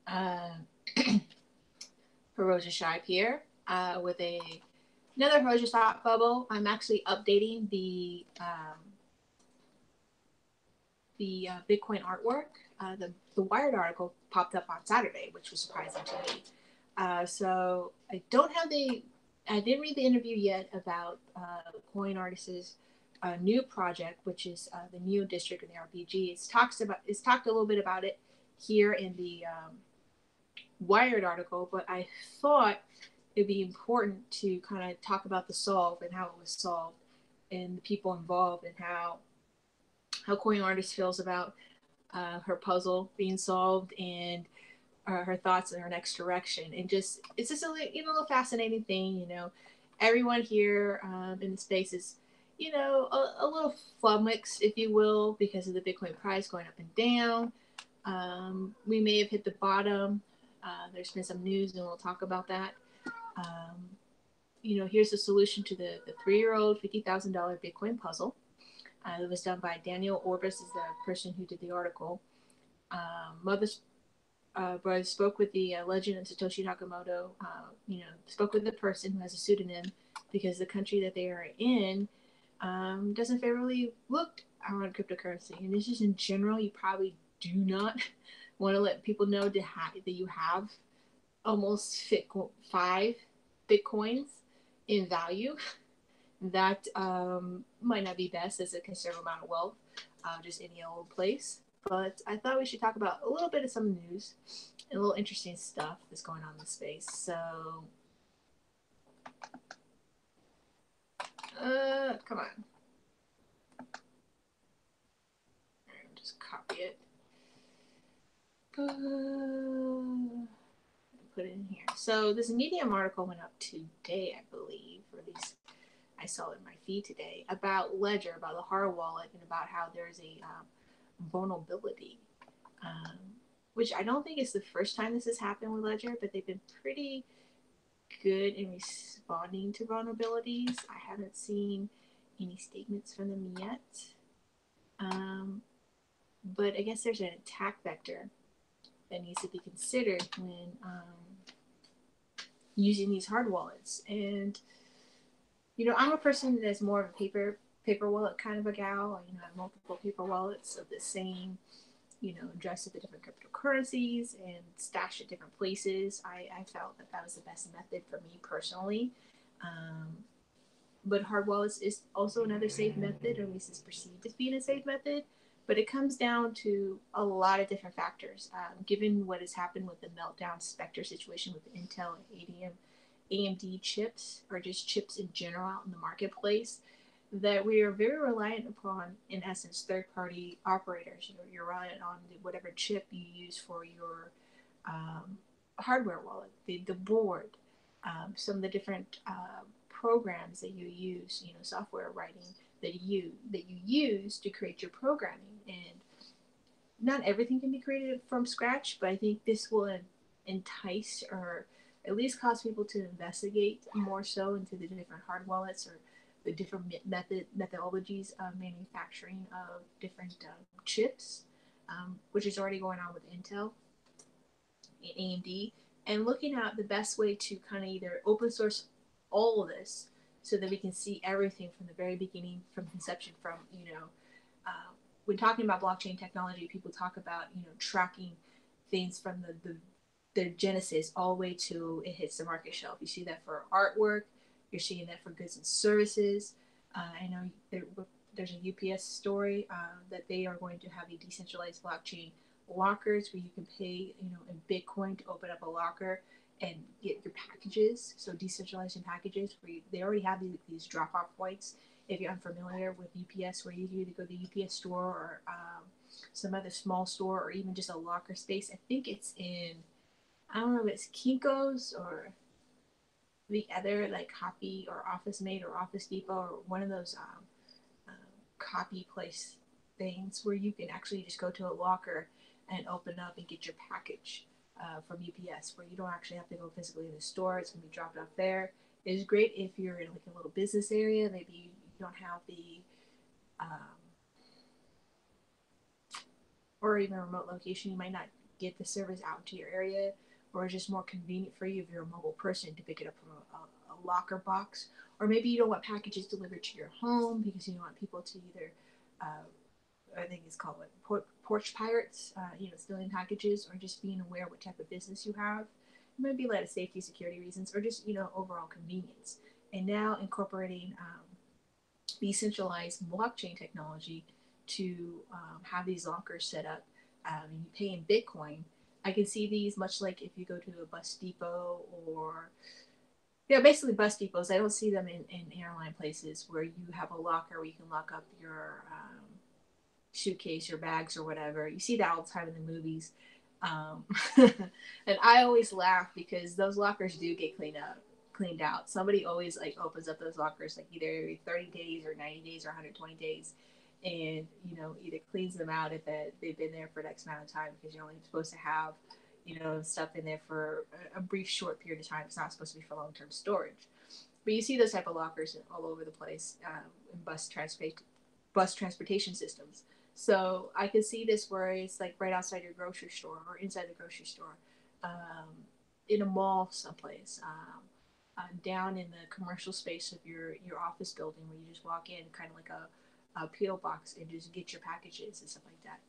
Uh, Hiroja Shive here with another Hiroja Stock Bubble. I'm actually updating the Bitcoin artwork. The Wired article popped up on Saturday, which was surprising to me. So I didn't read the interview yet about Coin Artist's new project, which is the Neo District in the RPG. It's talked a little bit about it here in the Wired article, but I thought it'd be important to kind of talk about the solve and how it was solved and the people involved and how Coin Artist feels about her puzzle being solved and her thoughts and her next direction. And just it's just a little fascinating thing, Everyone here in the space is, a little flummoxed, if you will, because of the Bitcoin price going up and down. We may have hit the bottom. There's been some news, and we'll talk about that. Here's the solution to the 3-year-old $50,000 Bitcoin puzzle. It was done by Daniel Orbis, is the person who did the article. Mother's brother spoke with the legend of Satoshi Nakamoto. Spoke with the person who has a pseudonym because the country that they are in doesn't favorably look on cryptocurrency. And this is in general. You probably do not want to let people know that you have almost 5 Bitcoins in value. That might not be best as a considerable amount of wealth, just any old place. But I thought we should talk about a little bit of some news and a little interesting stuff that's going on in the space. So, come on. Just copy it. Put it in here. So this Medium article went up today, I believe, or at least I saw it in my feed today, about Ledger, about the hard wallet, and about how there's a vulnerability, which I don't think is the first time this has happened with Ledger, but they've been pretty good in responding to vulnerabilities. I haven't seen any statements from them yet. But I guess there's an attack vector that needs to be considered when using these hard wallets. And I'm a person that's more of a paper wallet kind of a gal. I have multiple paper wallets of the same, address at the different cryptocurrencies and stashed at different places. I felt that was the best method for me personally. But hard wallets is also another safe method, or at least is perceived as being a safe method. But it comes down to a lot of different factors. Given what has happened with the meltdown Spectre situation with Intel and AMD chips, or just chips in general out in the marketplace, that we are very reliant upon, in essence, third-party operators. You're reliant on whatever chip you use for your hardware wallet, the board, some of the different programs that you use, software writing that you use to create your programming. And not everything can be created from scratch, but I think this will entice or at least cause people to investigate more so into the different hard wallets or the different methodologies of manufacturing of different chips, which is already going on with Intel and AMD, and looking at the best way to kind of either open source all of this so that we can see everything from the very beginning, from conception, from, when talking about blockchain technology, people talk about, tracking things from the genesis all the way to it hits the market shelf. You see that for artwork. You're seeing that for goods and services. I know there's a UPS story that they are going to have a decentralized blockchain lockers where you can pay, in Bitcoin to open up a locker and get your packages. So decentralizing packages where they already have these drop-off points. If you're unfamiliar with UPS, where you either go to the UPS store or some other small store or even just a locker space. I think it's in, I don't know if it's Kinko's or the other like Copy or Office Mate or Office Depot or one of those copy place things where you can actually just go to a locker and open up and get your package from UPS, where you don't actually have to go physically to the store. It's going to be dropped off there. It's great if you're in like a little business area. Maybe you don't have the or even a remote location. You might not get the service out to your area, or it's just more convenient for you if you're a mobile person to pick it up from a locker box, or maybe you don't want packages delivered to your home because you don't want people to either, I think it's called what, porch pirates, stealing packages, or just being aware what type of business you have. It might be a lot of safety, security reasons, or just overall convenience. And now incorporating decentralized blockchain technology to have these lockers set up, and you pay in Bitcoin. I can see these much like if you go to a bus depot or basically bus depots. I don't see them in airline places where you have a locker where you can lock up your suitcase, your bags, or whatever. You see that all the time in the movies. And I always laugh because those lockers do get cleaned out. Somebody always like opens up those lockers like either every 30 days or 90 days or 120 days, and either cleans them out if they've been there for X amount of time, because you're only supposed to have stuff in there for a brief short period of time. It's not supposed to be for long-term storage. But you see those type of lockers all over the place in bus transportation systems. So I can see this where it's like right outside your grocery store or inside the grocery store, in a mall someplace, down in the commercial space of your office building, where you just walk in kind of like a P.O. box and just get your packages and stuff like that.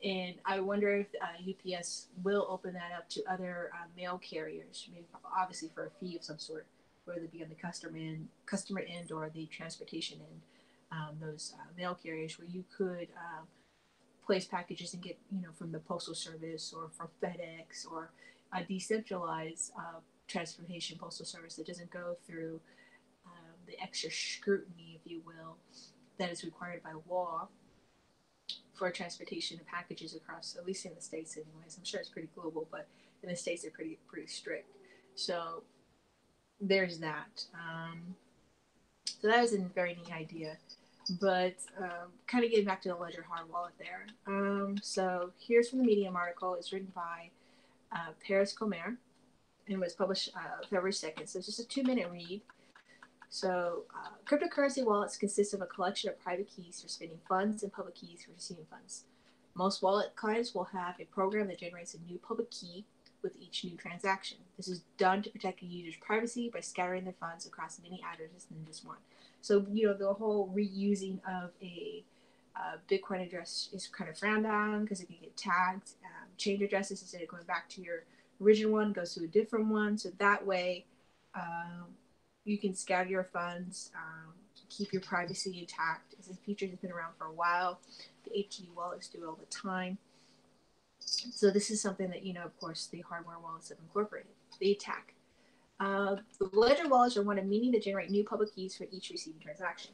And I wonder if UPS will open that up to other mail carriers, maybe obviously for a fee of some sort, whether it be on the customer end or the transportation end. Those mail carriers where you could place packages and get, from the postal service or from FedEx, or a decentralized transportation postal service that doesn't go through the extra scrutiny, if you will, that is required by law for transportation of packages across, at least in the States anyways. I'm sure it's pretty global, but in the States they're pretty strict. So there's that. So that was a very neat idea. But kind of getting back to the Ledger hard wallet there. So here's from the Medium article. It's written by Paris Comer and was published February 2nd. So it's just a 2-minute read. So cryptocurrency wallets consist of a collection of private keys for spending funds and public keys for receiving funds. Most wallet clients will have a program that generates a new public key with each new transaction. This is done to protect a user's privacy by scattering their funds across many addresses than just one. So, the whole reusing of a Bitcoin address is kind of frowned on because it can get tagged. Change addresses instead of going back to your original one, goes to a different one. So that way, you can scatter your funds, keep your privacy intact. It's a feature that's been around for a while. The HTTP wallets do it all the time. So this is something that, of course, the hardware wallets have incorporated. The attack. The Ledger wallets are one of many that generate new public keys for each receiving transaction.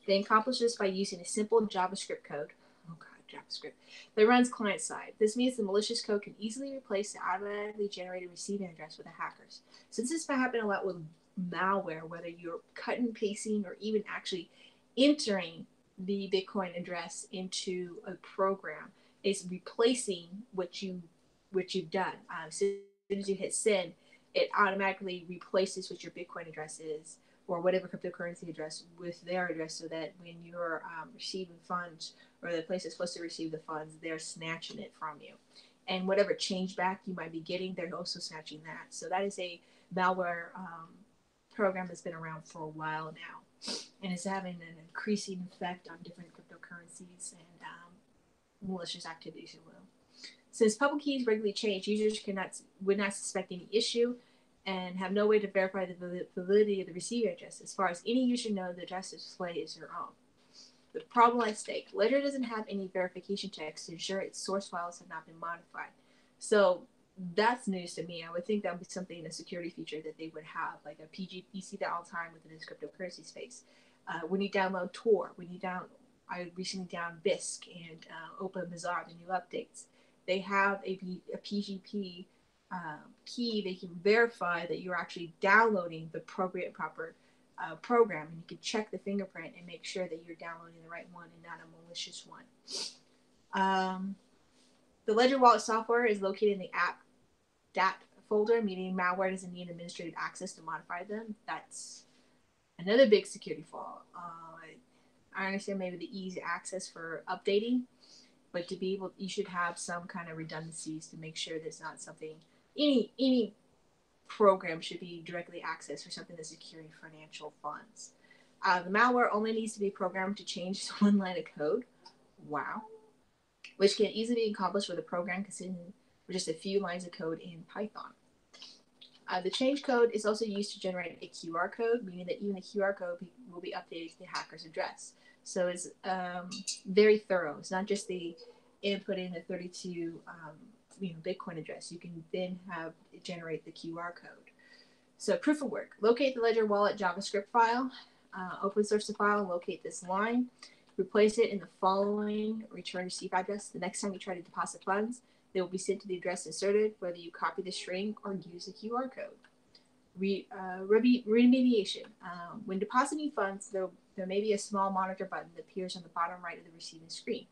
They accomplish this by using a simple JavaScript code. Oh God, JavaScript. That runs client side. This means the malicious code can easily replace the automatically generated receiving address with a hacker's. Since this might happen a lot with malware, whether you're cut and pasting or even actually entering the Bitcoin address into a program, is replacing what you've done. As soon as you hit send, it automatically replaces what your Bitcoin address is, or whatever cryptocurrency address, with their address, so that when you're receiving funds, or the place that's supposed to receive the funds, they're snatching it from you. And whatever change back you might be getting, they're also snatching that. So that is a malware program that's been around for a while now, and it's having an increasing effect on different cryptocurrencies and malicious activities, if you will. Since public keys regularly change, users would not suspect any issue and have no way to verify the validity of the receiving address. As far as any user knows, the address displayed is their own. The problem at stake. Ledger doesn't have any verification checks to ensure its source files have not been modified. So that's news to me. I would think that would be something, a security feature that they would have, like a PG. You see that all the time within this cryptocurrency space. When you download Tor, I recently downloaded Bisq and OpenBazaar, the new updates. They have a PGP key. They can verify that you're actually downloading the appropriate proper program, and you can check the fingerprint and make sure that you're downloading the right one and not a malicious one. The Ledger Wallet software is located in the app dat folder, meaning malware doesn't need administrative access to modify them. That's another big security flaw. I understand maybe the easy access for updating, but to be able, you should have some kind of redundancies to make sure there's not something, any program should be directly accessed for something that's securing financial funds. The malware only needs to be programmed to change one line of code. Wow. Which can easily be accomplished with a program consisting of just a few lines of code in Python. The change code is also used to generate a QR code, meaning that even the QR code will be updated to the hacker's address. So it's very thorough. It's not just the input in the 32 Bitcoin address. You can then have it generate the QR code. So proof of work. Locate the Ledger Wallet JavaScript file. Open source the file and locate this line. Replace it in the following return receive address. The next time you try to deposit funds, they will be sent to the address inserted, whether you copy the string or use the QR code. Remediation. When depositing funds, there may be a small monitor button that appears on the bottom right of the receiving screen.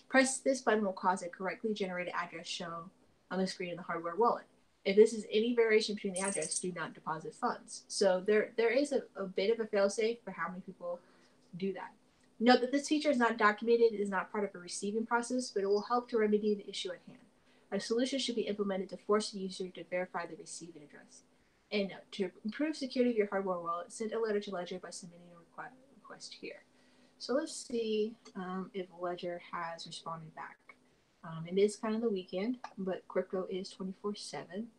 Press this button will cause a correctly generated address shown on the screen of the hardware wallet. If this is any variation between the address, do not deposit funds. So there is a bit of a failsafe for how many people do that. Note that this feature is not documented, it is not part of a receiving process, but it will help to remedy the issue at hand. A solution should be implemented to force the user to verify the receiving address. And note, to improve security of your hardware wallet, send a letter to Ledger by submitting a request here. So let's see if Ledger has responded back. It is kind of the weekend, but crypto is 24/7.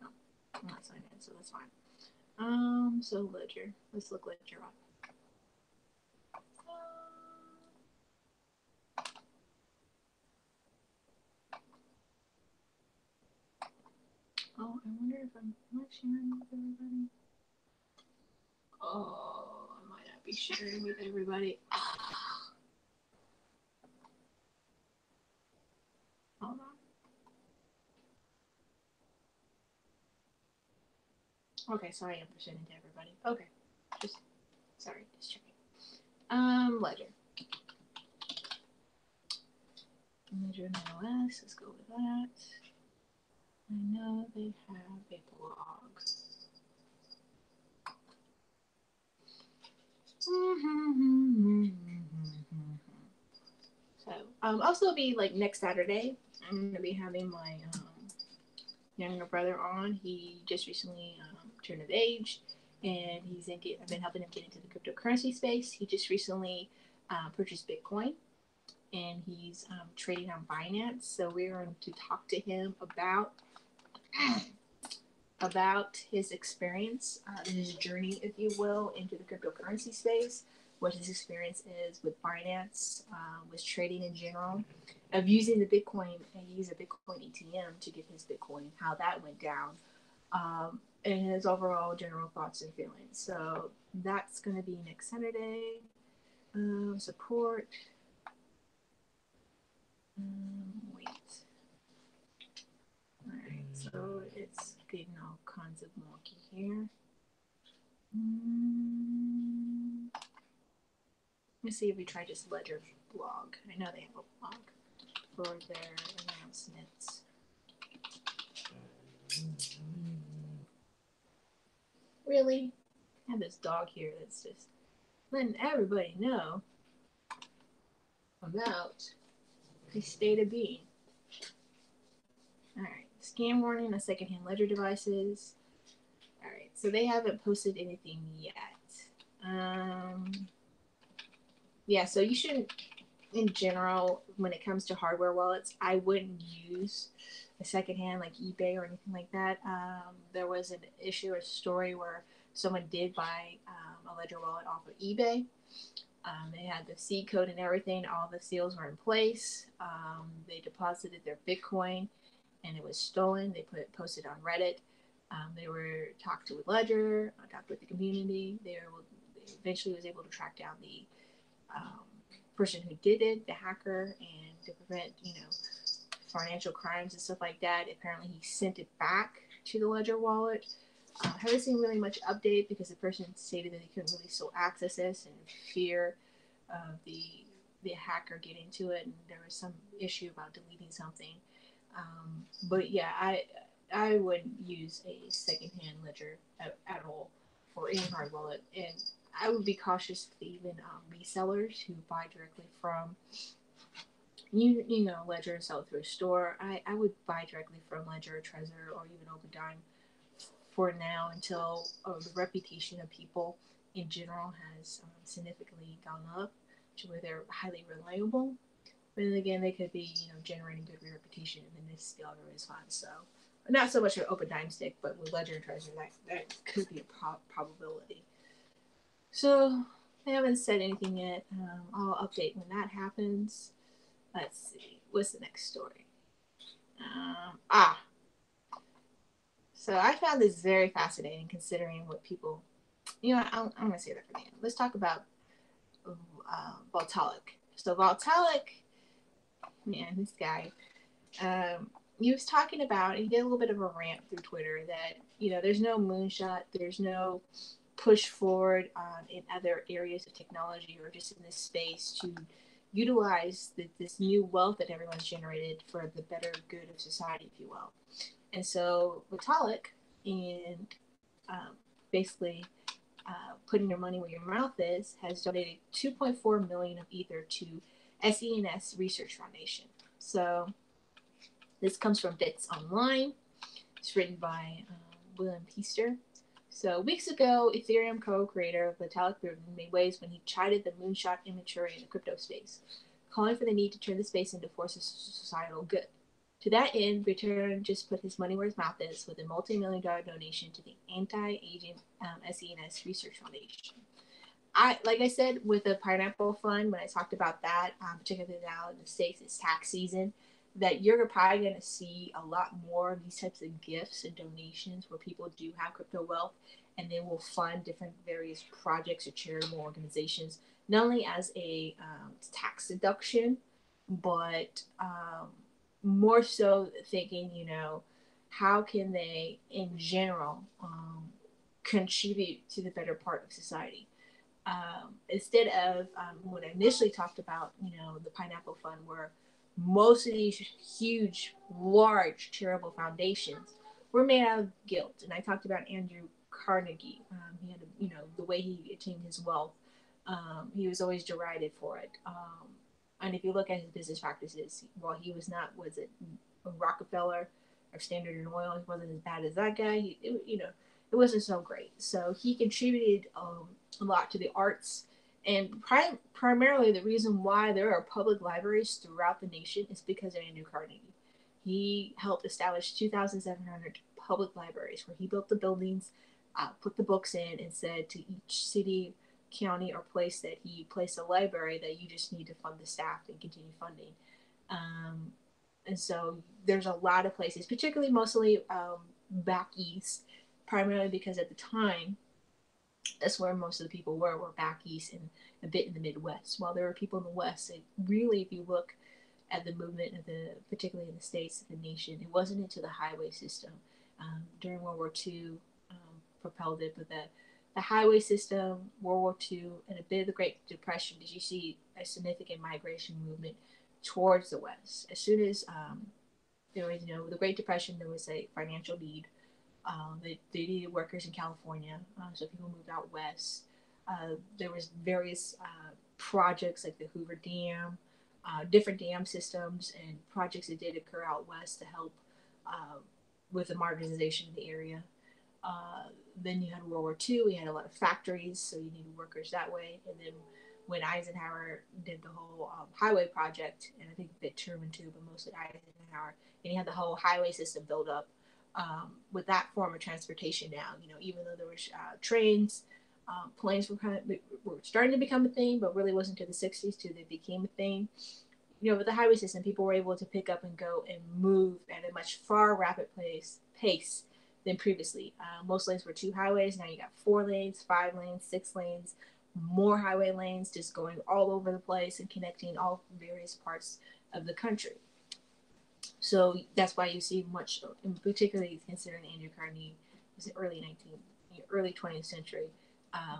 No, I'm not signed in, so that's fine. So Ledger, let's look Ledger up. Oh, I wonder if I'm not sharing with everybody. Oh, I might not be sharing with everybody. Hold on. Okay, so I am presenting to everybody. Okay, just checking. Ledger. Ledger NOS, let's go with that. I know they have a blog. So, also be like next Saturday, I'm gonna be having my younger brother on. He just recently turned of age, and I've been helping him get into the cryptocurrency space. He just recently purchased Bitcoin, and he's trading on Binance. So we're going to talk to him about his experience, his journey, if you will, into the cryptocurrency space, what his experience is with Binance, with trading in general, of using the Bitcoin, and he used a Bitcoin ATM to get his Bitcoin, how that went down, and his overall general thoughts and feelings. So that's going to be next Saturday. Support. Wait. Alright, so it's getting all kinds of wonky here. Let's see if we try this Ledger blog. I know they have a blog for their announcements. Really? I have this dog here that's just letting everybody know about the state of being. Alright, scam warning on secondhand ledger devices. Alright, so they haven't posted anything yet. Yeah, so you shouldn't, in general, when it comes to hardware wallets, I wouldn't use a secondhand like eBay or anything like that. There was an issue, a story where someone did buy a ledger wallet off of eBay. They had the seed code and everything. All the seals were in place. They deposited their Bitcoin, and it was stolen. They posted on Reddit. They were talked to with Ledger, talked with the community. They eventually was able to track down the person who did it, the hacker, and to prevent, financial crimes and stuff like that. Apparently, he sent it back to the Ledger wallet. Haven't seen really much update because the person stated that they couldn't really still access this and fear of the hacker getting to it, and there was some issue about deleting something. But yeah, I wouldn't use a secondhand ledger at all for any hard wallet, and I would be cautious with even resellers who buy directly from You know, Ledger and sell it through a store. I would buy directly from Ledger or Trezor or even Open Dime for now until the reputation of people in general has significantly gone up to where they're highly reliable. But then again, they could be, you know, generating good reputation and then this the other is fine. So not so much an Open Dime stick, but with Ledger and Trezor, that could be a probability. So they haven't said anything yet. I'll update when that happens. Let's see. What's the next story? So I found this very fascinating considering what people, you know, I'm going to say that for the end. Let's talk about Vatlaik. So Vatlaik, man, this guy, he was talking about, he did a little bit of a rant through Twitter that, you know, there's no moonshot, there's no push forward in other areas of technology or just in this space to utilize this new wealth that everyone's generated for the better good of society, if you will. And so Vatlaik, and um, basically putting your money where your mouth is, has donated 2.4 million of Ether to SENS Research Foundation. So this comes from Bits Online. It's written by William Peaster. So weeks ago, Ethereum co-creator Vatlaik made waves when he chided the moonshot immaturity in the crypto space, calling for the need to turn the space into a force of societal good. To that end, Return just put his money where his mouth is with a multi-million-dollar donation to the anti-aging SENS Research Foundation. Like I said, with the Pineapple Fund, when I talked about that, particularly now in the States, it's tax season, that you're probably going to see a lot more of these types of gifts and donations where people do have crypto wealth and they will fund different various projects or charitable organizations, not only as a tax deduction, but more so thinking, you know, how can they in general contribute to the better part of society. Instead of what I initially talked about, you know, the Pineapple Fund, where most of these huge, large charitable foundations were made out of guilt. And I talked about Andrew Carnegie. He had, you know, the way he attained his wealth. He was always derided for it. And if you look at his business practices, while he was not, was it Rockefeller or Standard Oil, he wasn't as bad as that guy. You know, it wasn't so great. So he contributed a lot to the arts. And primarily the reason why there are public libraries throughout the nation is because of Andrew Carnegie. He helped establish 2,700 public libraries where he built the buildings, put the books in, and said to each city, county, or place that he placed a library that you just need to fund the staff and continue funding. And so there's a lot of places, particularly mostly back east, primarily because at the time, that's where most of the people were back east and a bit in the Midwest. While there were people in the West, it really, if you look at the movement of the, particularly in the states of the nation, it wasn't until the highway system during World War II propelled it, but the highway system, World War II, and a bit of the Great Depression, did you see a significant migration movement towards the West? As soon as there was, you know, the Great Depression, there was a financial need. They needed workers in California, so people moved out west. There was various projects like the Hoover Dam, different dam systems, and projects that did occur out west to help with the modernization of the area. Then you had World War II. We had a lot of factories, so you needed workers that way. And then when Eisenhower did the whole highway project, and I think a bit Truman too, but mostly Eisenhower, and he had the whole highway system built up. With that form of transportation now, you know, even though there was trains, planes were starting to become a thing, but really wasn't until the 60s till they became a thing. You know, with the highway system, people were able to pick up and go and move at a much far rapid pace than previously. Most lanes were 2 highways. Now you got 4 lanes, 5 lanes, 6 lanes, more highway lanes just going all over the place and connecting all various parts of the country. So that's why you see much, particularly considering Andrew Carnegie was the early 20th century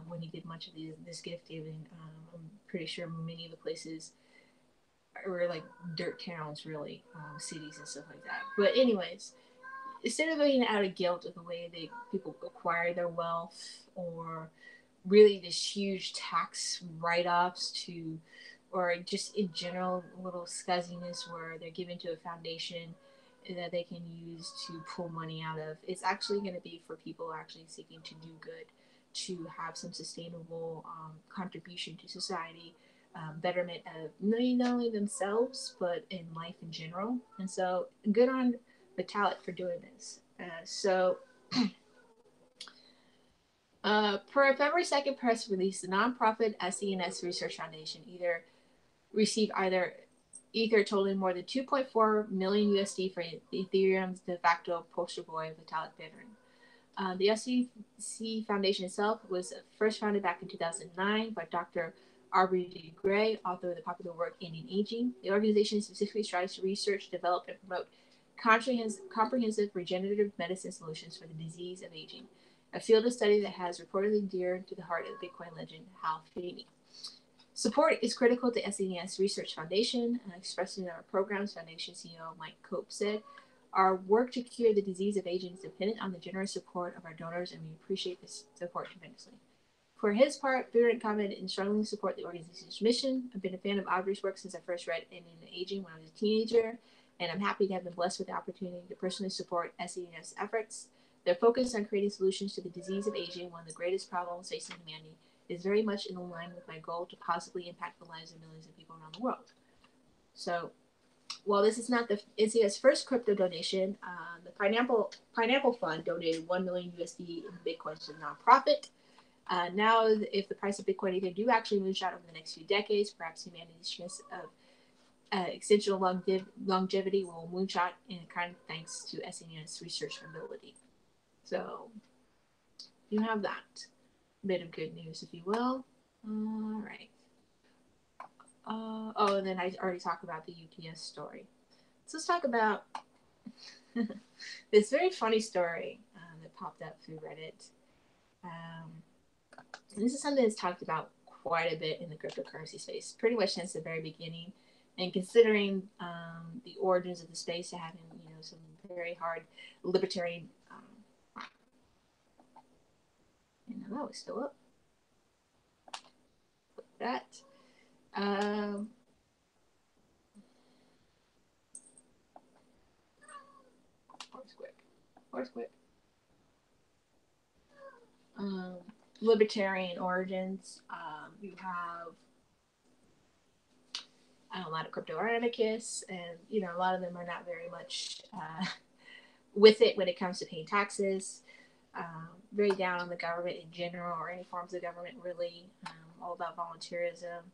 when he did much of this gift giving. I'm pretty sure many of the places were like dirt towns, really, cities and stuff like that. But anyways, instead of going out of guilt of the way people acquire their wealth, or really this huge tax write-offs to or just in general a little scuzziness where they're given to a foundation that they can use to pull money out of. It's actually going to be for people actually seeking to do good, to have some sustainable contribution to society, betterment of not only themselves but in life in general. And so, good on Vatlaik for doing this. Per February 2nd press release, the nonprofit SCNS Research Foundation received Ether totaling more than 2.4 million USD for Ethereum's de facto poster boy, Vitalik Buterin. The SEC Foundation itself was first founded back in 2009 by Dr. Aubrey de Grey, author of the popular work Ending Aging. The organization specifically strives to research, develop, and promote comprehensive regenerative medicine solutions for the disease of aging, a field of study that has reportedly dear to the heart of Bitcoin legend Hal Finney. Support is critical to SCNS Research Foundation. Expressing our programs, Foundation CEO Mike Cope said, "Our work to cure the disease of aging is dependent on the generous support of our donors, and we appreciate this support tremendously." For his part, Buterin commented and strongly support the organization's mission. "I've been a fan of Aubrey's work since I first read Ending Aging when I was a teenager, and I'm happy to have been blessed with the opportunity to personally support SCNS efforts. Their focus on creating solutions to the disease of aging, one of the greatest problems facing humanity, is very much in line with my goal to positively impact the lives of millions of people around the world." So, while this is not the NCS first crypto donation, the Pineapple Fund donated 1 million USD in Bitcoin to the nonprofit. Now, if the price of Bitcoin Ether do actually moonshot over the next few decades, perhaps humanity's chance of extensional longevity will moonshot, in kind of thanks to SNES research ability. So, you have that bit of good news, if you will. All right. And then I already talked about the UPS story. So let's talk about this very funny story that popped up through Reddit. This is something that's talked about quite a bit in the cryptocurrency space, pretty much since the very beginning. And considering the origins of the space having, some very hard libertarian, that was still up. Put that. Horse quick. Libertarian origins. You have a lot of crypto anarchists, and a lot of them are not very much with it when it comes to paying taxes. Very down on the government in general, or any forms of government, really. All about volunteerism.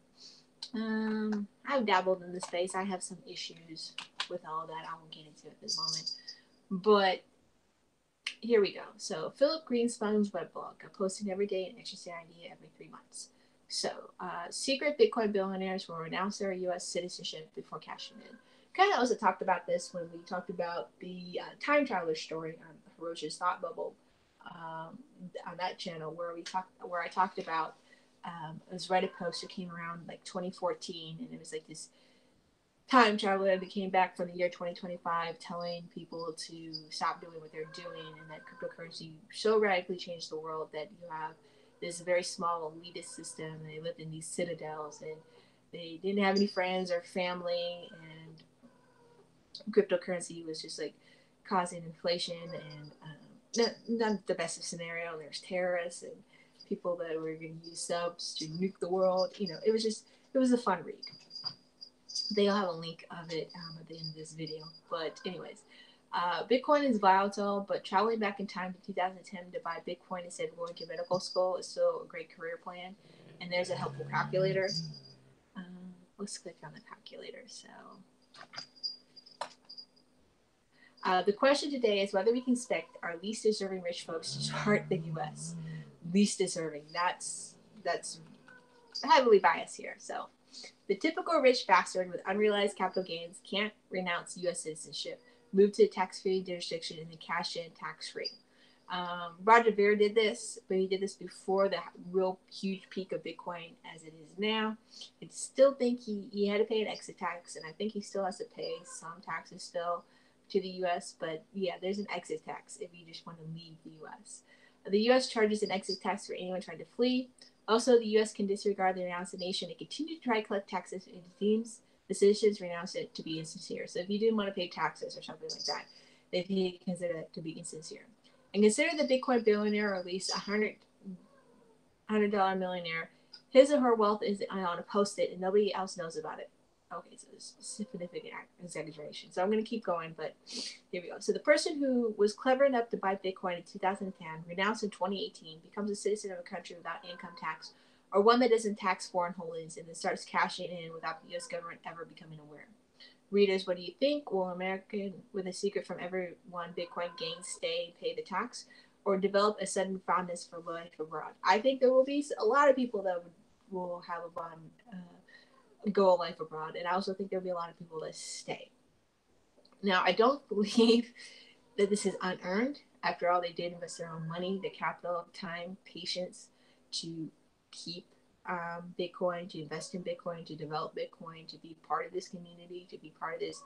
I've dabbled in the space. I have some issues with all that. I won't get into it at this moment. But here we go. So, Philip Greenspung's weblog, posting every day an interesting idea every 3 months. So, secret Bitcoin billionaires will renounce their U.S. citizenship before cashing in. Kind of also talked about this when we talked about the time traveler story on Hiroshi's Thought Bubble on that channel, where I talked about it was Reddit post that came around like 2014, and it was like this time traveler that came back from the year 2025 telling people to stop doing what they're doing, and that cryptocurrency so radically changed the world that you have this very small elitist system, and they lived in these citadels, and they didn't have any friends or family, and cryptocurrency was just like causing inflation, and not the best of scenario. There's terrorists and people that were going to use subs to nuke the world. It was a fun read. They'll have a link of it at the end of this video. But anyways, Bitcoin is volatile, but traveling back in time to 2010 to buy Bitcoin instead of going to medical school is still a great career plan. And there's a helpful calculator. Let's click on the calculator. So the question today is whether we can expect our least deserving rich folks to start the U.S. Least deserving. That's heavily biased here. So the typical rich bastard with unrealized capital gains can't renounce U.S. citizenship, move to a tax-free jurisdiction, and then cash in tax-free. Roger Ver did this, but he did this before the real huge peak of Bitcoin as it is now. I still think he had to pay an exit tax, and I think he still has to pay some taxes still to the U.S., but yeah, there's an exit tax if you just want to leave the U.S. The U.S. charges an exit tax for anyone trying to flee. Also, the U.S. can disregard the renounced nation and continue to try to collect taxes if it deems the citizens renounce it to be insincere. So if you didn't want to pay taxes or something like that, they consider that to be insincere. And consider the Bitcoin billionaire or at least $100 millionaire. His or her wealth is on a post-it and nobody else knows about it. Okay, so it's significant exaggeration. So I'm going to keep going, but here we go. So the person who was clever enough to buy Bitcoin in 2010, renounced in 2018, becomes a citizen of a country without income tax, or one that doesn't tax foreign holdings, and then starts cashing in without the U.S. government ever becoming aware. Readers, what do you think? Will American with a secret from everyone Bitcoin gains stay and pay the tax, or develop a sudden fondness for life abroad? I think there will be a lot of people that will have a go a life abroad, and I also think there'll be a lot of people that stay. Now, I don't believe that this is unearned. After all, they did invest their own money, the capital, time, patience to keep Bitcoin, to invest in Bitcoin, to develop Bitcoin, to be part of this community, to be part of this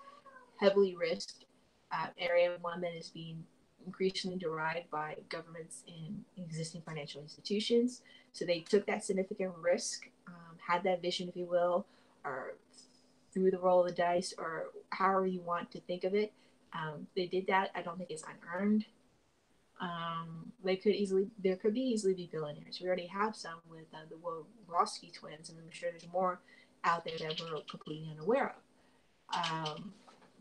heavily risked area, one that is being increasingly derided by governments and existing financial institutions. So they took that significant risk, had that vision, if you will, or threw the roll of the dice, or however you want to think of it. They did that. I don't think it's unearned. There could easily be billionaires. We already have some with the Wojcicki twins, and I'm sure there's more out there that we're completely unaware of.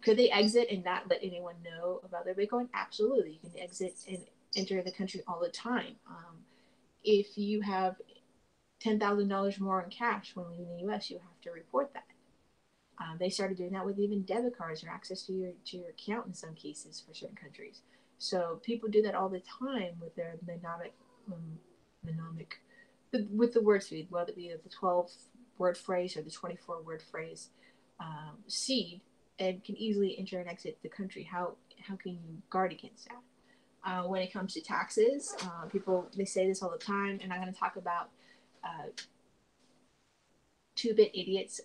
Could they exit and not let anyone know about their Bitcoin? Absolutely. You can exit and enter the country all the time. If you have $10,000 more in cash when leaving the U.S., you have to report that. They started doing that with even debit cards or access to your account in some cases for certain countries. So people do that all the time with their with the word seed, whether it be the 12-word phrase or the 24-word phrase seed, and can easily enter and exit the country. How can you guard against that? When it comes to taxes, they say this all the time, and I'm going to talk about two-bit idiots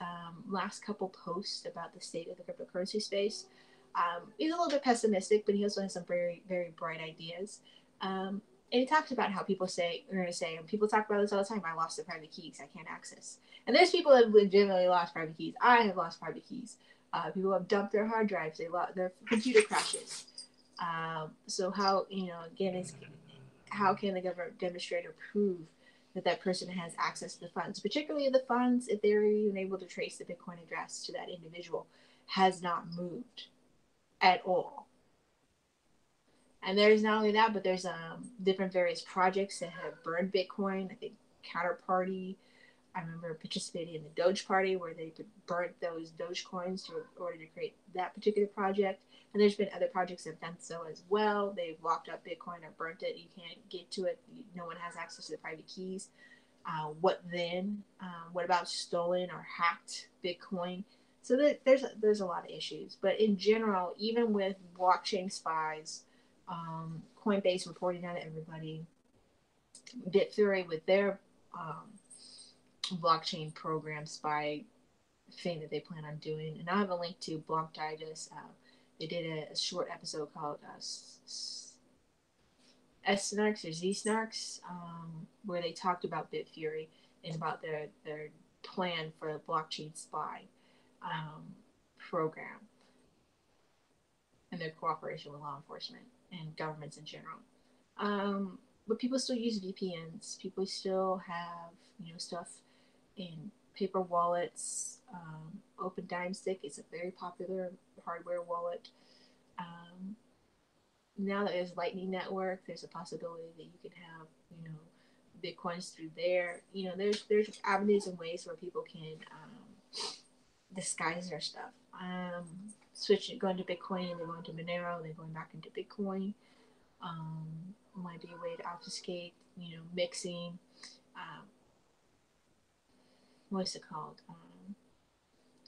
last couple posts about the state of the cryptocurrency space. He's a little bit pessimistic, but he also has some very, very bright ideas. And he talks about how people and people talk about this all the time, I lost the private keys, I can't access. And there's people that have legitimately lost private keys. I have lost private keys. People have dumped their hard drives, their computer crashes. So how, again, how can the government demonstrate or prove that person has access to the funds, particularly the funds, if they're even able to trace the Bitcoin address to that individual, has not moved at all. And there's not only that, but there's different various projects that have burned Bitcoin. I think Counterparty, I remember participating in the Doge Party where they burnt those Dogecoins in order to create that particular project. And there's been other projects that have done so as well. They've locked up Bitcoin or burnt it. You can't get to it. No one has access to the private keys. What then? What about stolen or hacked Bitcoin? So there's a lot of issues. But in general, even with blockchain spies, Coinbase reporting on everybody, Bitfury with their blockchain program spy thing that they plan on doing, and I have a link to Block Digest. They did a short episode called zkSNACKS or zkSNACKS, where they talked about Bitfury and about their plan for a blockchain spy program and their cooperation with law enforcement and governments in general. But people still use VPNs. People still have stuff in paper wallets. Open Dimestick is a very popular hardware wallet. Now that there's Lightning Network, there's a possibility that you can have Bitcoins through there. There's avenues and ways where people can disguise their stuff. Going to Bitcoin, they're going to Monero, they're going back into Bitcoin. Might be a way to obfuscate, mixing. What's it called?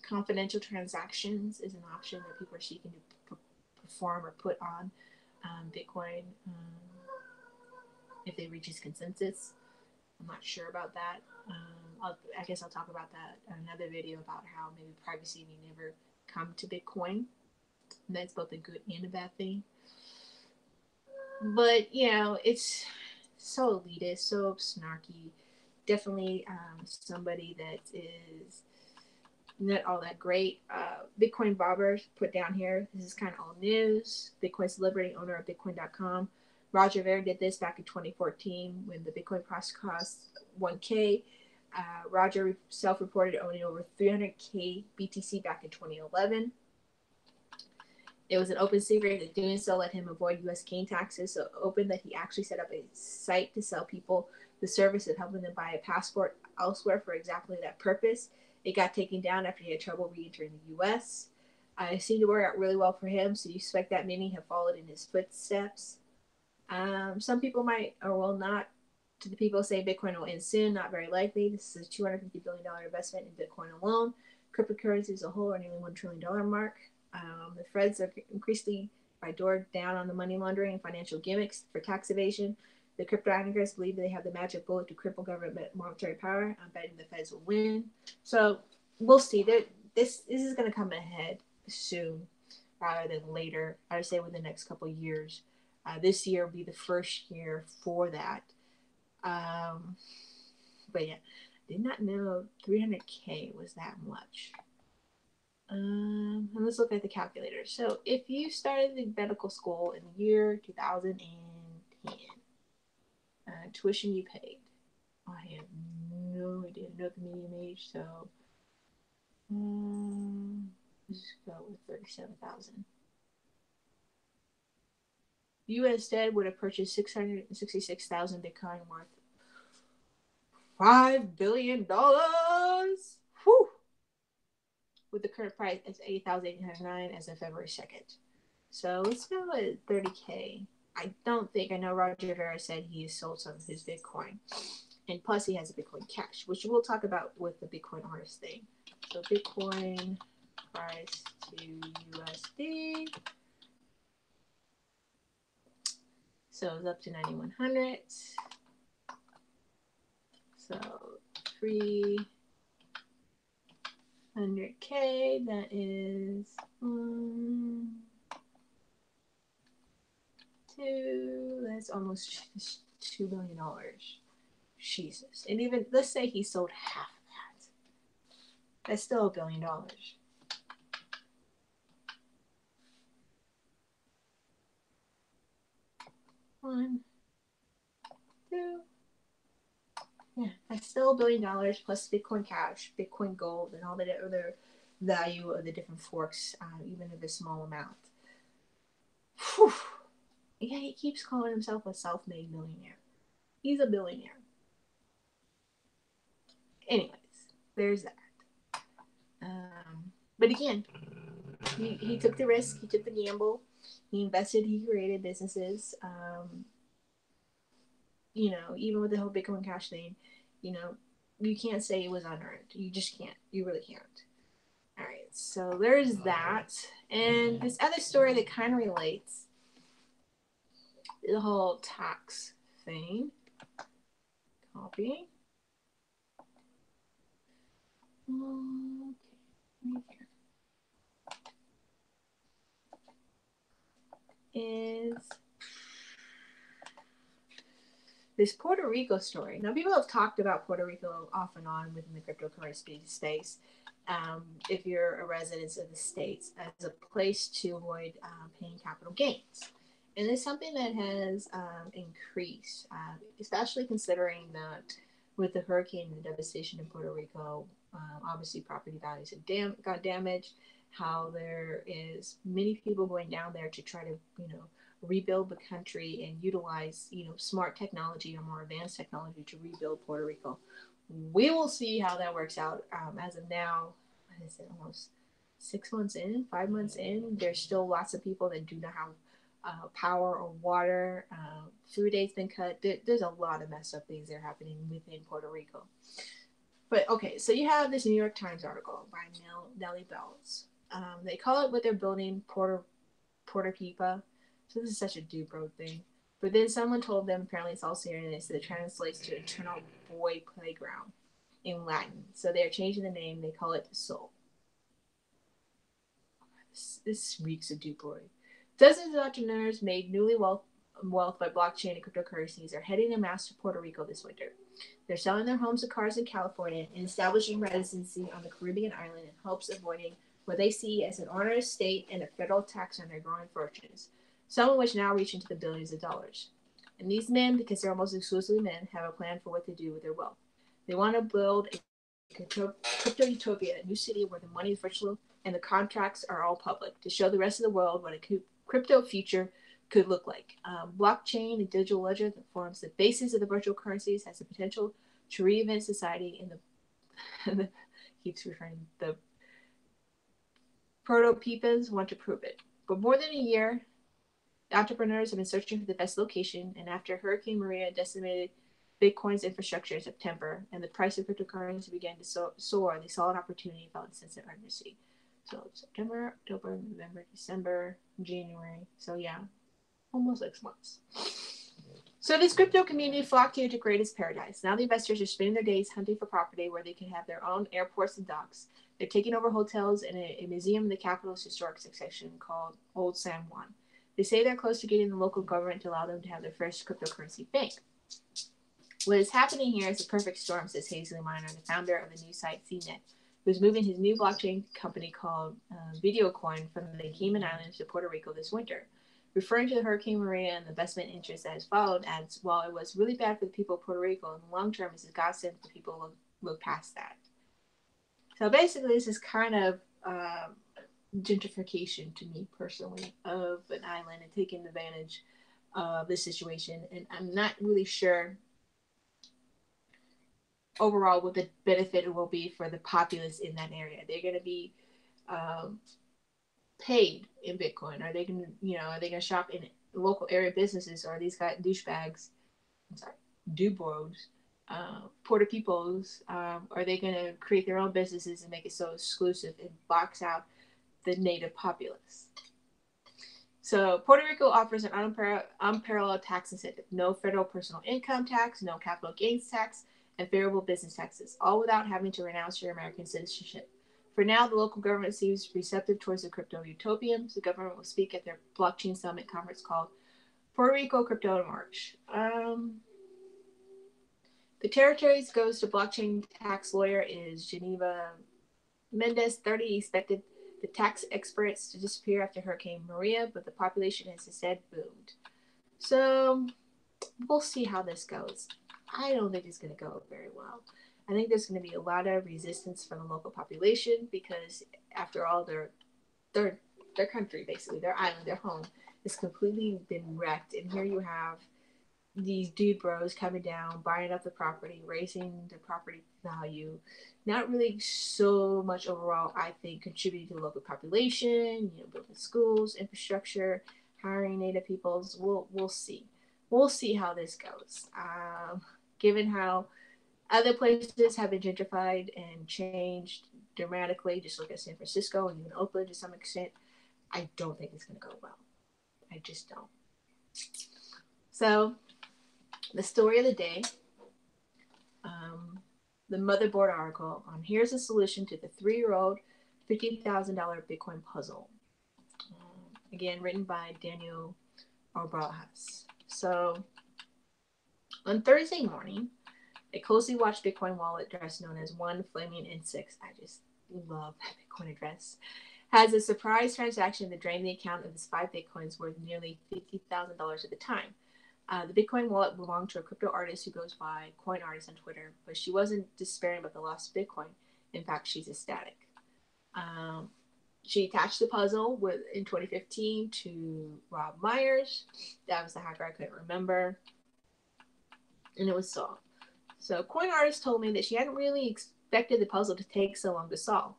Confidential transactions is an option that people are seeking to perform or put on Bitcoin if they reach its consensus. I'm not sure about that. I guess I'll talk about that in another video about how maybe privacy may never come to Bitcoin. And that's both a good and a bad thing. But, it's so elitist, so snarky. definitely somebody that is not all that great. Bitcoin Bobbers put down here. This is kind of old news. Bitcoin celebrity owner of Bitcoin.com. Roger Ver did this back in 2014 when the Bitcoin price cost 1K. Roger self-reported owning over 300K BTC back in 2011. It was an open secret that doing so let him avoid U.S. gain taxes. So open that he actually set up a site to sell people the service of helping them buy a passport elsewhere for exactly that purpose. It got taken down after he had trouble re-entering the U.S. It seemed to work out really well for him, so you expect that many have followed in his footsteps. Some people might or will not. To the people say Bitcoin will end soon, not very likely. This is a $250 billion investment in Bitcoin alone. Cryptocurrency as a whole are nearly $1 trillion mark. The Feds are increasingly by door down on the money laundering and financial gimmicks for tax evasion. The crypto anarchists believe they have the magic bullet to cripple government monetary power. I'm betting the Feds will win. So we'll see. This is going to come ahead soon rather than later. I would say within the next couple of years. This year will be the first year for that. But yeah, did not know 300K was that much. And let's look at the calculator. So if you started the medical school in the year 2010, tuition you paid, I have no idea, no the medium age, so let's just go with 37,000. You instead would have purchased 666,000 Bitcoin worth $5 billion. Whew! With the current price as $8,899 as of February 2nd. So let's go at 30K. I know Roger Vera said he has sold some of his Bitcoin. And plus he has a Bitcoin Cash, which we'll talk about with the Bitcoin artist thing. So Bitcoin price to USD. So it's up to 9,100. So 300K, that is 2, that's almost $2 billion. Jesus. And even, let's say he sold half of that. That's still $1 billion. 1, 2. Yeah, that's still $1 billion plus Bitcoin Cash, Bitcoin Gold, and all the other value of the different forks, even if a small amount. Whew. Yeah, he keeps calling himself a self-made millionaire. He's a billionaire. Anyways, there's that. But again, he took the risk, he took the gamble, he invested, he created businesses. Even with the whole Bitcoin Cash thing, you can't say it was unearned. You just can't. You really can't. All right, so there's that. And this other story that kind of relates the whole tax thing. Copy. Okay. Is this Puerto Rico story. Now, people have talked about Puerto Rico off and on within the cryptocurrency space. If you're a resident of the States, as a place to avoid paying capital gains. And it's something that has increased, especially considering that with the hurricane and the devastation in Puerto Rico, obviously property values have got damaged, how there is many people going down there to try to, rebuild the country and utilize, smart technology or more advanced technology to rebuild Puerto Rico. We will see how that works out. As of now, what is it, almost 6 months in, 5 months in, there's still lots of people that do not have power or water. Food aid's been cut. There's a lot of messed up things that are happening within Puerto Rico. But okay, so you have this New York Times article by Nellie Bells. They call it what they're building Puerto Pipa. So this is such a dude bro thing. But then someone told them apparently it's all serious that it translates to Eternal Boy Playground in Latin. So they're changing the name. They call it Soul. This reeks of dude boy. Dozens of entrepreneurs made newly wealth by blockchain and cryptocurrencies are heading en masse to Puerto Rico this winter. They're selling their homes and cars in California and establishing residency on the Caribbean island in hopes of avoiding what they see as an onerous state and a federal tax on their growing fortunes, some of which now reach into the billions of dollars. And these men, because they're almost exclusively men, have a plan for what to do with their wealth. They want to build a crypto utopia, a new city where the money is virtual and the contracts are all public, to show the rest of the world what a crypto future could look like. Blockchain, a digital ledger that forms the basis of the virtual currencies, has the potential to reinvent society, and the keeps referring the proto-peepers want to prove it. For more than a year, entrepreneurs have been searching for the best location, and after Hurricane Maria decimated Bitcoin's infrastructure in September and the price of cryptocurrency began to soar, they saw an opportunity and felt a sense of urgency. So September, October, November, December, January. So yeah, almost 6 months. So this crypto community flocked here to create its paradise. Now the investors are spending their days hunting for property where they can have their own airports and docks. They're taking over hotels and a museum in the capital's historic section called Old San Juan. They say they're close to getting the local government to allow them to have their first cryptocurrency bank. What is happening here is a perfect storm, says Hazley Miner, the founder of the new site CNET, who's moving his new blockchain company called Videocoin from the Cayman Islands to Puerto Rico this winter. Referring to the Hurricane Maria and the investment interest that has followed, adds, while it was really bad for the people of Puerto Rico, in the long term, it's a godsend for people who look past that. So basically, this is kind of gentrification to me personally of an island and taking advantage of the situation. And I'm not really sure overall what the benefit will be for the populace in that area. They're going to be paid in Bitcoin. Are they going to, are they going to shop in local area businesses? Or are these guys douchebags? I'm sorry, dubros, Puerto peoples? Are they going to create their own businesses and make it so exclusive and box out the native populace? So Puerto Rico offers an unparalleled tax incentive: no federal personal income tax, no capital gains tax, and favorable business taxes, all without having to renounce your American citizenship. For now, the local government seems receptive towards the crypto utopians. The government will speak at their blockchain summit conference called Puerto Rico Crypto in March. The territories goes to blockchain tax lawyer is Geneva Mendez. 30 expected the tax experts to disappear after Hurricane Maria, but the population has instead boomed. So we'll see how this goes. I don't think it's going to go very well. I think there's going to be a lot of resistance from the local population because, after all, their country, basically, their island, their home, has completely been wrecked. And here you have these dude bros coming down, buying up the property, raising the property value, not really so much overall, I think, contributing to the local population, building schools, infrastructure, hiring native peoples. We'll see. We'll see how this goes. Given how other places have been gentrified and changed dramatically, just look at San Francisco and even Oakland to some extent, I don't think it's going to go well. I just don't. So, the story of the day, the motherboard article on here's a solution to the 3-year-old $50,000 Bitcoin puzzle. Again, written by Daniel Arbajas. So, on Thursday morning, a closely watched Bitcoin wallet address known as One Flaming Insects, I just love that Bitcoin address, has a surprise transaction that drained the account of his 5 Bitcoins worth nearly $50,000 at the time. The Bitcoin wallet belonged to a crypto artist who goes by Coin Artist on Twitter, but she wasn't despairing about the loss of Bitcoin. In fact, she's ecstatic. She attached the puzzle in 2015 to Rob Myers. That was the hacker I couldn't remember. And it was solved. So Coin Artist told me that she hadn't really expected the puzzle to take so long to solve.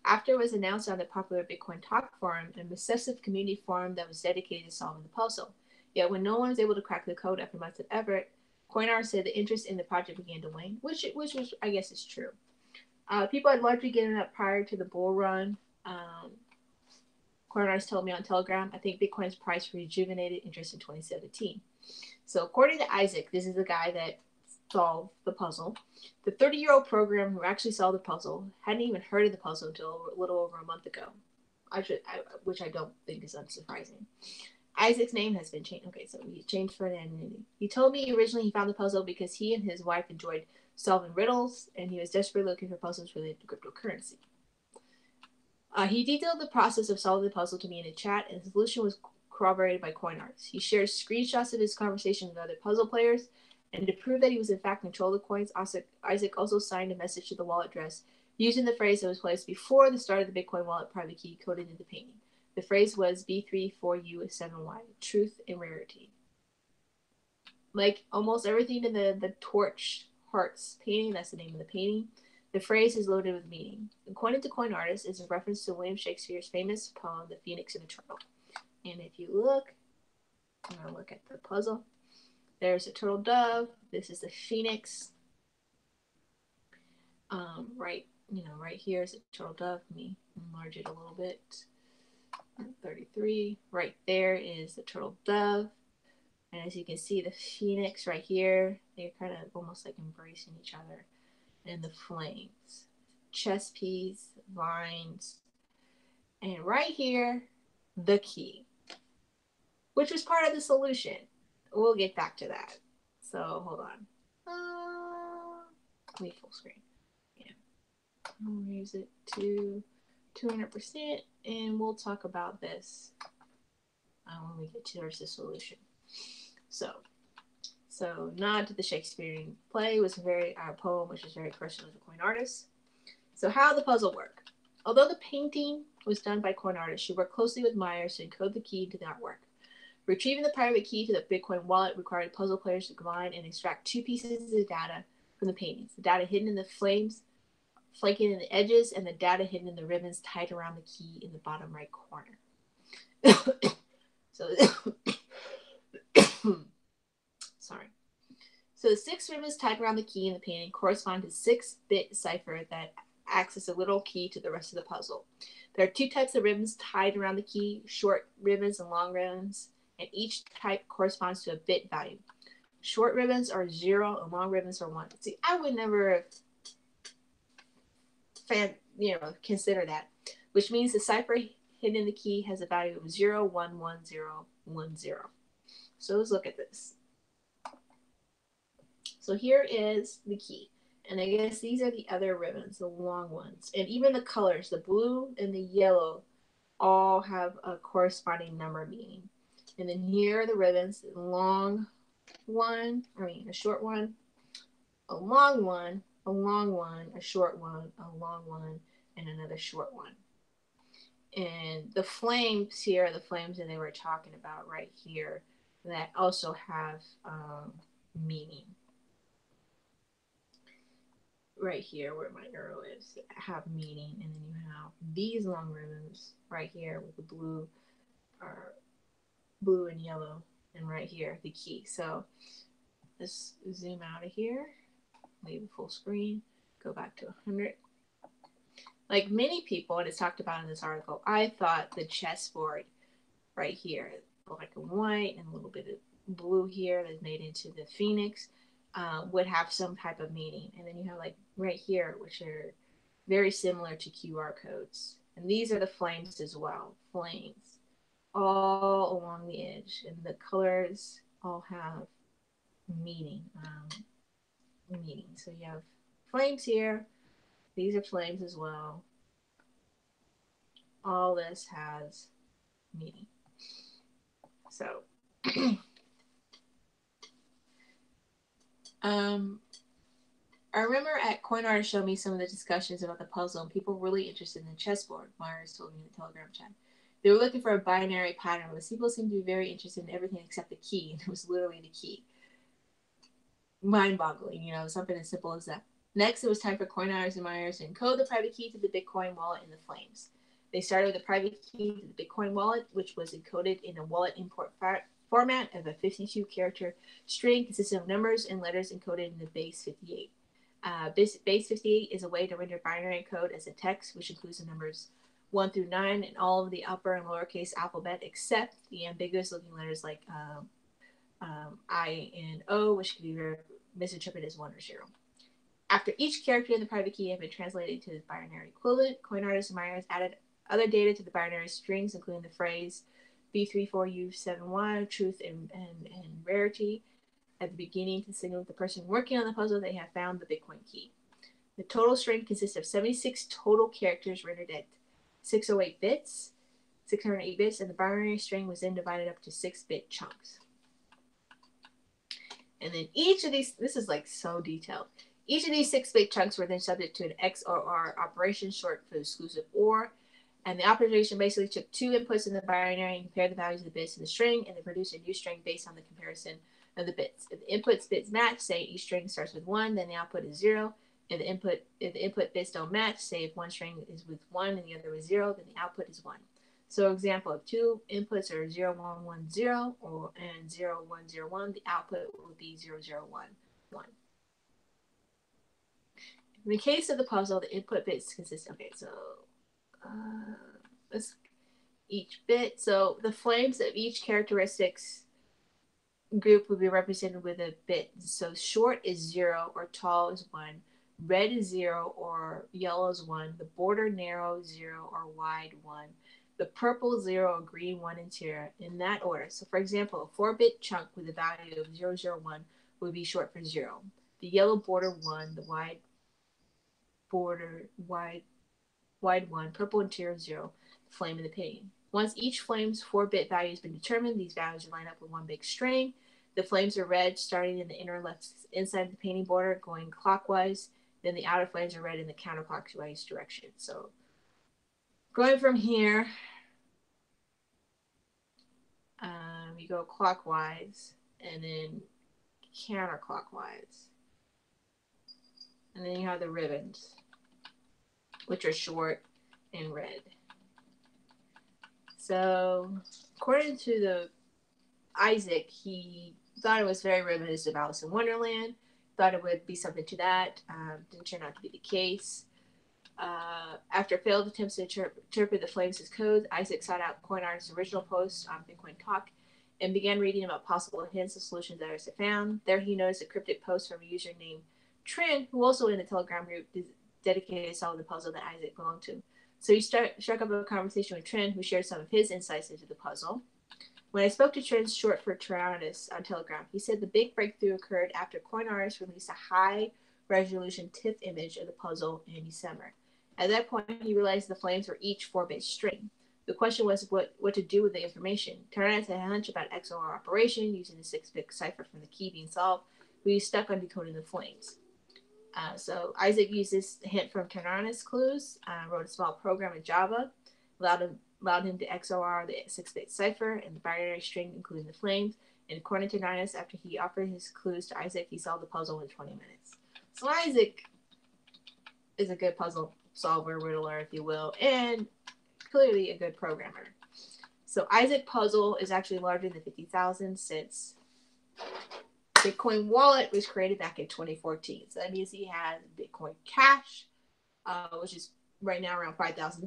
After it was announced on the popular Bitcoin Talk forum, an obsessive community forum that was dedicated to solving the puzzle. Yet when no one was able to crack the code after months of effort, Coin Artist said the interest in the project began to wane, which was, I guess, is true. People had largely given up prior to the bull run. Coin Artist told me on Telegram, I think Bitcoin's price rejuvenated interest in 2017. So according to Isaac, this is the guy that solved the puzzle. The 30-year-old programmer who actually solved the puzzle hadn't even heard of the puzzle until a little over a month ago, which I don't think is unsurprising. Isaac's name has been changed. Okay, so he changed for anonymity. He told me originally he found the puzzle because he and his wife enjoyed solving riddles, and he was desperately looking for puzzles related to cryptocurrency. He detailed the process of solving the puzzle to me in a chat, and the solution was corroborated by coin artists. He shared screenshots of his conversation with other puzzle players, and to prove that he was in fact in control of the coins, Isaac also signed a message to the wallet address using the phrase that was placed before the start of the Bitcoin wallet private key coded into the painting. The phrase was B34U7Y, truth and rarity. Like almost everything in the Torch Hearts painting, that's the name of the painting, the phrase is loaded with meaning. According to coin artists, is a reference to William Shakespeare's famous poem, The Phoenix and the Turtle. And if you look, I'm going to look at the puzzle. There's a turtle dove. This is the phoenix. Right here is a turtle dove. Let me enlarge it a little bit. 33. Right there is the turtle dove. And as you can see, the phoenix right here, they're kind of almost like embracing each other. And the flames, chess piece, vines, and right here, the key, which was part of the solution. We'll get back to that. So hold on. Wait, full screen. Yeah, I'll raise it to 200%, and we'll talk about this when we get towards the solution. So nod to the Shakespearean play was very poem, which is very personal to coin artists. So how the puzzle work? Although the painting was done by coin artists, she worked closely with Myers to encode the key into the artwork. Retrieving the private key to the Bitcoin wallet required puzzle players to combine and extract two pieces of data from the paintings: the data hidden in the flames, flanking in the edges, and the data hidden in the ribbons tied around the key in the bottom right corner. Sorry. So the 6 ribbons tied around the key in the painting correspond to 6-bit cipher that acts as a little key to the rest of the puzzle. There are 2 types of ribbons tied around the key, short ribbons and long ribbons, and each type corresponds to a bit value. Short ribbons are 0 and long ribbons are 1. See, I would never consider that, which means the cipher hidden in the key has a value of 0111010. So let's look at this. So here is the key. And I guess these are the other ribbons, the long ones. And even the colors, the blue and the yellow, all have a corresponding number meaning. And then here are the ribbons, a short one, a long one, a long one, a short one, a long one, and another short one. And the flames here are the flames that they were talking about right here that also have meaning. Right here where my arrow is have meaning, and then you have these long ribbons right here with the blue and yellow, and right here the key. So let's zoom out of here, leave it full screen, go back to 100. Like many people, and it's talked about in this article, I thought the chessboard right here, black and white and a little bit of blue here that's made into the phoenix, would have some type of meaning. And then you have like right here, which are very similar to QR codes. And these are the flames as well. Flames all along the edge. And the colors all have meaning. So you have flames here. These are flames as well. All this has meaning. So I remember at Coin Artist showed me some of the discussions about the puzzle, and people were really interested in the chessboard. Myers told me in the Telegram chat. They were looking for a binary pattern, but the people seemed to be very interested in everything except the key, and it was literally the key. Mind-boggling, something as simple as that. Next, it was time for Coin Artist and Myers to encode the private key to the Bitcoin wallet in the flames. They started with the private key to the Bitcoin wallet, which was encoded in a wallet import format of a 52-character string consisting of numbers and letters encoded in the base 58. Base 58 is a way to render binary code as a text, which includes the numbers 1 through 9 and all of the upper and lowercase alphabet, except the ambiguous-looking letters like I and O, which can be misinterpreted as 1 or 0. After each character in the private key had been translated to its binary equivalent, Coin Artist and Myers added other data to the binary strings, including the phrase B34U71, truth and rarity at the beginning to signal to the person working on the puzzle they have found the Bitcoin key. The total string consists of 76 total characters rendered at 608 bits, 608 bits, and the binary string was then divided up to 6-bit chunks. And then each of these, this is like so detailed. Each of these 6-bit chunks were then subject to an XOR operation, short for exclusive OR. And the operation basically took two inputs in the binary and compared the values of the bits in the string, and then produced a new string based on the comparison of the bits. If the inputs bits match, say each string starts with 1, then the output is 0. If the input bits don't match, say if one string is with 1 and the other with 0, then the output is 1. So example, if two inputs are 0110 and 0101, the output would be 0011. In the case of the puzzle, the input bits consist, okay, so let's each bit. So the flames of each characteristics group would be represented with a bit. So short is 0 or tall is 1. Red is 0 or yellow is 1. The border narrow 0 or wide 1. The purple 0 or green 1 and 2 in that order. So for example, a 4-bit chunk with a value of 001 would be short for 0. The yellow border 1, the wide border wide 1, purple interior 0, the flame in the painting. Once each flame's 4-bit value has been determined, these values are lined up with one big string. The flames are red starting in the inner left inside the painting border going clockwise. Then the outer flames are red in the counterclockwise direction. So going from here, you go clockwise and then counterclockwise. And then you have the ribbons, which are short and red. So according to the Isaac, he thought it was very reminiscent of Alice in Wonderland, thought it would be something to that. Didn't turn out to be the case. After failed attempts to interpret the flames as code, Isaac sought out CoinArtist's original post on Bitcoin Talk and began reading about possible hints and solutions that others had found. There he noticed a cryptic post from a user named Trin, who also in the Telegram group dedicated to solving the puzzle that Isaac belonged to. So he struck up a conversation with Trin, who shared some of his insights into the puzzle. When I spoke to Trin, short for Tyrannus, on Telegram, he said the big breakthrough occurred after CoinArtist released a high-resolution TIFF image of the puzzle in December. At that point, he realized the flames were each 4-bit string. The question was what to do with the information. Tyrannus had a hunch about XOR operation using the 6-bit cipher from the key being solved, but he was stuck on decoding the flames. So Isaac used this hint from Tyrannus clues, wrote a small program in Java, allowed him to XOR the 6-bit cipher and the binary string, including the flames. And according to Tyrannus, after he offered his clues to Isaac, he solved the puzzle in 20 minutes. So Isaac is a good puzzle solver, riddler, if you will, and clearly a good programmer. So Isaac puzzle is actually larger than 50,000 since Bitcoin wallet was created back in 2014. So that means he has Bitcoin Cash, which is right now around $5,000.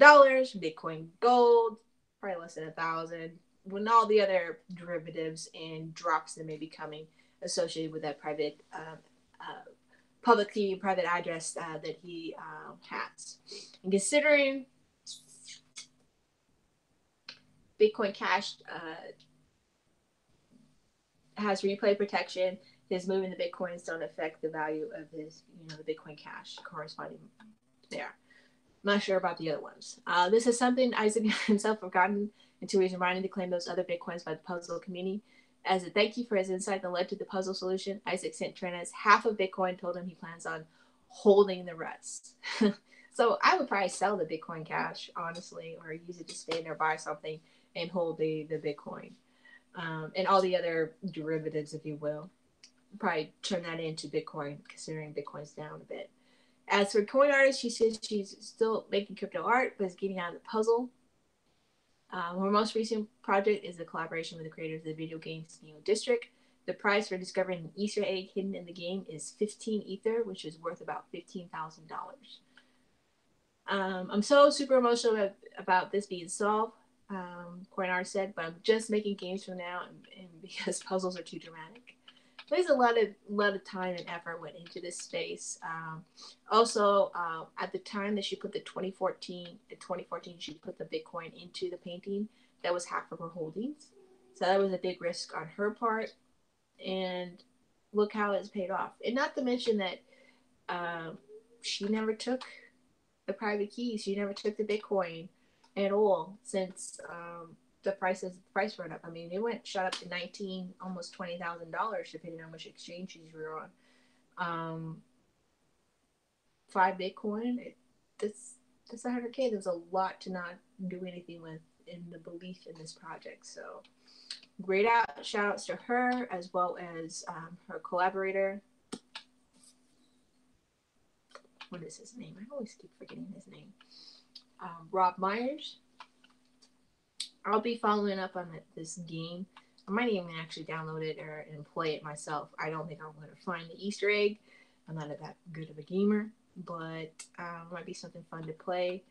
Bitcoin Gold, probably less than 1,000. When all the other derivatives and drops that may be coming associated with that private, public key, private address that he has. And considering Bitcoin Cash has replay protection, his moving the Bitcoins don't affect the value of his, the Bitcoin Cash corresponding there. I'm not sure about the other ones. This is something Isaac himself forgotten until he was reminded to claim those other Bitcoins by the puzzle community. As a thank you for his insight that led to the puzzle solution, Isaac sent Tyrannus half of Bitcoin, told him he plans on holding the rest. So I would probably sell the Bitcoin Cash, honestly, or use it to spend or buy something and hold the Bitcoin. And all the other derivatives, if you will. Probably turn that into Bitcoin, considering Bitcoin's down a bit. As for CoinArtist, she says she's still making crypto art, but is getting out of the puzzle. Her most recent project is a collaboration with the creators of the video game Neo District. The price for discovering an Easter egg hidden in the game is 15 Ether, which is worth about $15,000. I'm so super emotional about this being solved, CoinArtist said, but I'm just making games from now and because puzzles are too dramatic. There's a lot of time and effort went into this space. Also, at the time that she put the 2014, she put the Bitcoin into the painting. That was half of her holdings. So that was a big risk on her part. And look how it's paid off. And not to mention that she never took the private keys. She never took the Bitcoin at all since the price run up. I mean, it shot up to 19, almost $20,000 depending on how much exchanges you were on. 5 Bitcoin, that's 100K. There's a lot to not do anything with in the belief in this project. So great shout outs to her as well as her collaborator. What is his name? I always keep forgetting his name. Rob Myers. I'll be following up on this game. I might even actually download it and play it myself. I don't think I'm going to find the Easter egg. I'm not that good of a gamer, but might be something fun to play.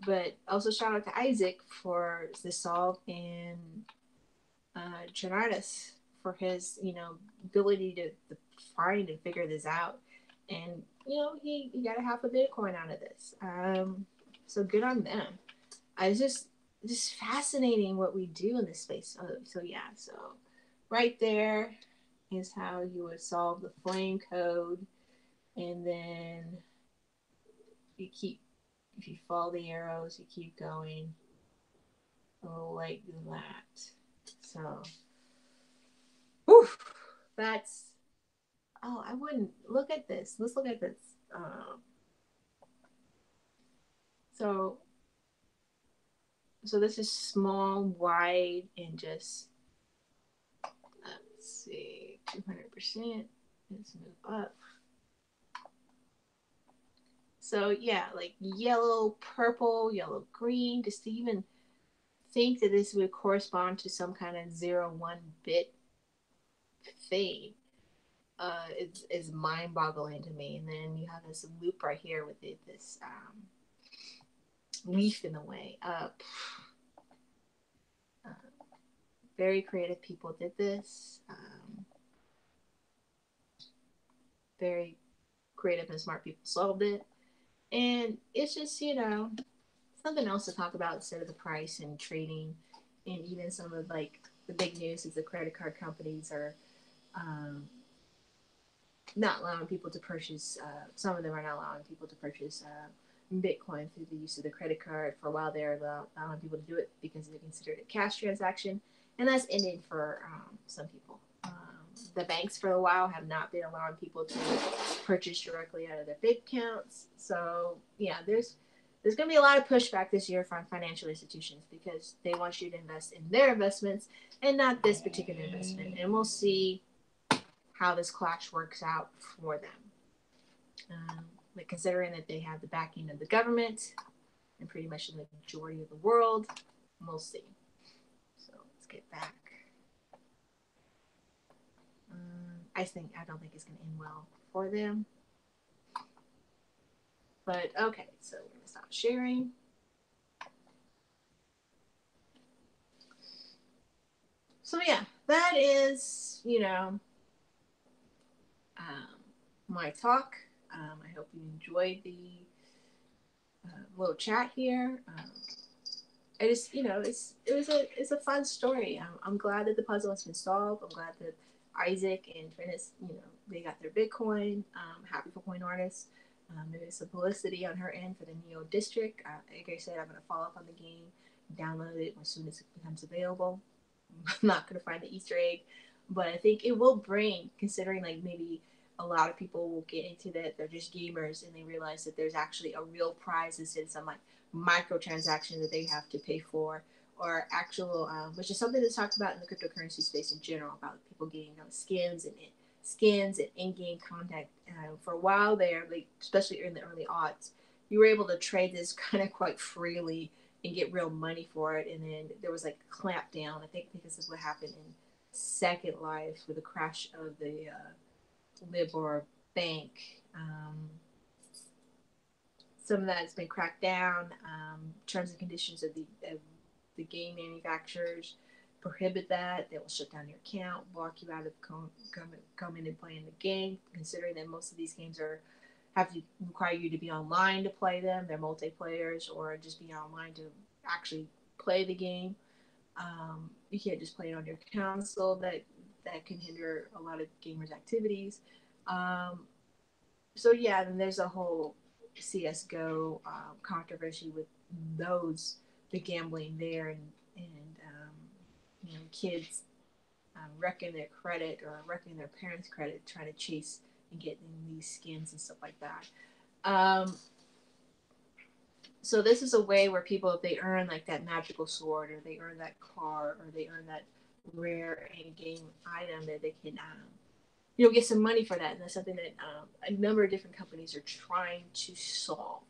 But also shout out to Isaac for the solve and Jonardus for his ability to find and figure this out. And he got a half a Bitcoin out of this. So good on them. It's just fascinating what we do in this space. So right there is how you would solve the flame code, and then if you follow the arrows, you keep going like that. So, whew, that's. Oh, I wouldn't look at this. Let's look at this. So this is small, wide, and just let's see, 200%. Let's move up. So yeah, like yellow, purple, yellow, green. Just to even think that this would correspond to some kind of 0-1 bit thing is mind-boggling to me. And then you have this loop right here with this leaf in the way up. Very creative people did this. Very creative and smart people solved it. And it's just, something else to talk about instead of the price and trading. And even some of like the big news is the credit card companies are not allowing people to purchase, some of them are not allowing people to purchase Bitcoin through the use of the credit card. For a while they're allowing people to do it because they consider it a cash transaction. And that's ending for some people. The banks for a while have not been allowing people to purchase directly out of their bank accounts. So yeah, there's going to be a lot of pushback this year from financial institutions because they want you to invest in their investments and not this particular investment. And we'll see how this clash works out for them. But considering that they have the backing of the government and pretty much the majority of the world, we'll see. So let's get back. I don't think it's going to end well for them. But okay, so we're going to stop sharing. So yeah, that is, my talk. I hope you enjoyed the little chat here. I just, it's a fun story. I'm glad that the puzzle has been solved. I'm glad that Isaac and Trinus, they got their Bitcoin. Happy for Coin Artists. There's some publicity on her end for the Neo District. Like I said, I'm going to follow up on the game, download it as soon as it becomes available. I'm not going to find the Easter egg, but I think it will bring, considering like maybe a lot of people will get into that. They're just gamers and they realize that there's actually a real prize instead of some like microtransactions that they have to pay for, or actual, which is something that's talked about in the cryptocurrency space in general, about people getting skins and in-game content. For a while there, like especially in the early aughts, you were able to trade this kind of quite freely and get real money for it. And then there was like a clamp down, I think, because of what happened in Second Life with the crash of the Libor bank. Some of that has been cracked down. Terms and conditions of the game manufacturers prohibit that. They will shut down your account, block you out of coming and playing the game, considering that most of these games have to require you to be online to play them. They're multiplayers, or just be online to actually play the game. You can't just play it on your console. That can hinder a lot of gamers' activities. Um, so yeah, then there's a whole CS:GO controversy with those the gambling there and kids wrecking their credit or wrecking their parents' credit trying to chase and get in these skins and stuff like that. Um, so this is a way where people, if they earn like that magical sword or they earn that car or they earn that rare in-game item, that they can get some money for that. And that's something that a number of different companies are trying to solve.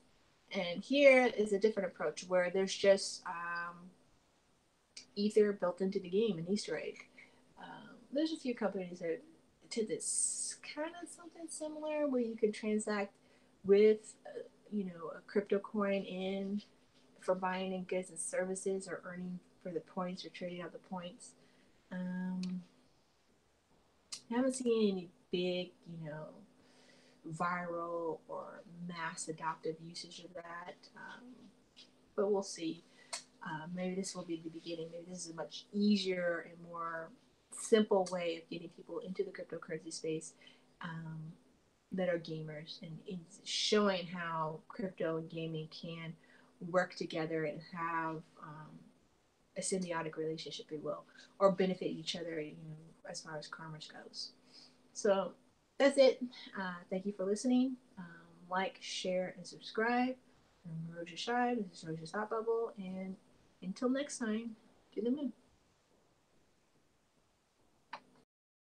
And here is a different approach where there's just ether built into the game, an Easter egg. There's a few companies that did this kind of something similar where you can transact with, a crypto coin in for buying in goods and services or earning for the points or trading out the points. I haven't seen any big, viral or mass adoptive usage of that, but we'll see. Maybe this will be the beginning. Maybe this is a much easier and more simple way of getting people into the cryptocurrency space that are gamers and showing how crypto and gaming can work together and have a symbiotic relationship, if you will, or benefit each other, as far as commerce goes. So that's it. Thank you for listening. Like, share, and subscribe. I'm Roja Shai. This is Roja's Hot Bubble. And until next time, to the moon.